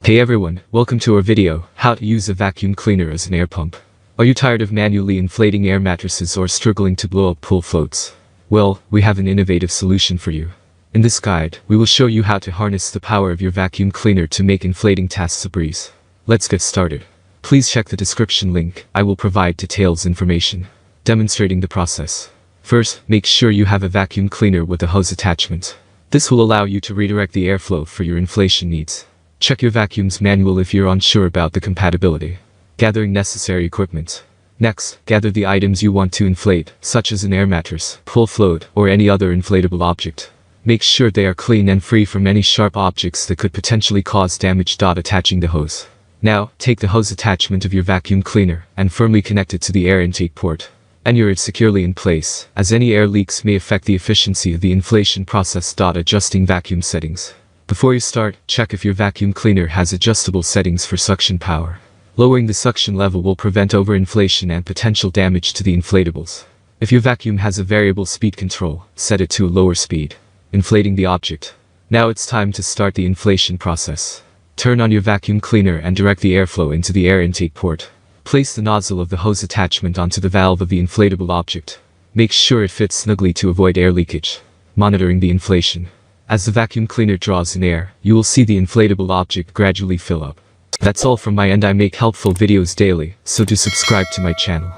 Hey everyone, welcome to our video, how to use a vacuum cleaner as an air pump. Are you tired of manually inflating air mattresses or struggling to blow up pool floats? Well, we have an innovative solution for you. In this guide, we will show you how to harness the power of your vacuum cleaner to make inflating tasks a breeze. Let's get started. Please check the description link, I will provide detailed information demonstrating the process. First, make sure you have a vacuum cleaner with a hose attachment. This will allow you to redirect the airflow for your inflation needs. Check your vacuum's manual if you're unsure about the compatibility. Gathering necessary equipment. Next, gather the items you want to inflate, such as an air mattress, pool float, or any other inflatable object. Make sure they are clean and free from any sharp objects that could potentially cause damage. Attaching the hose. Now, take the hose attachment of your vacuum cleaner and firmly connect it to the air intake port. Anchor it securely in place, as any air leaks may affect the efficiency of the inflation process. Adjusting vacuum settings. Before you start, check if your vacuum cleaner has adjustable settings for suction power. Lowering the suction level will prevent overinflation and potential damage to the inflatables. If your vacuum has a variable speed control, set it to a lower speed. Inflating the object. Now it's time to start the inflation process. Turn on your vacuum cleaner and direct the airflow into the air intake port. Place the nozzle of the hose attachment onto the valve of the inflatable object. Make sure it fits snugly to avoid air leakage. Monitoring the inflation. As the vacuum cleaner draws in air, you will see the inflatable object gradually fill up. That's all from my end. I make helpful videos daily, so do subscribe to my channel.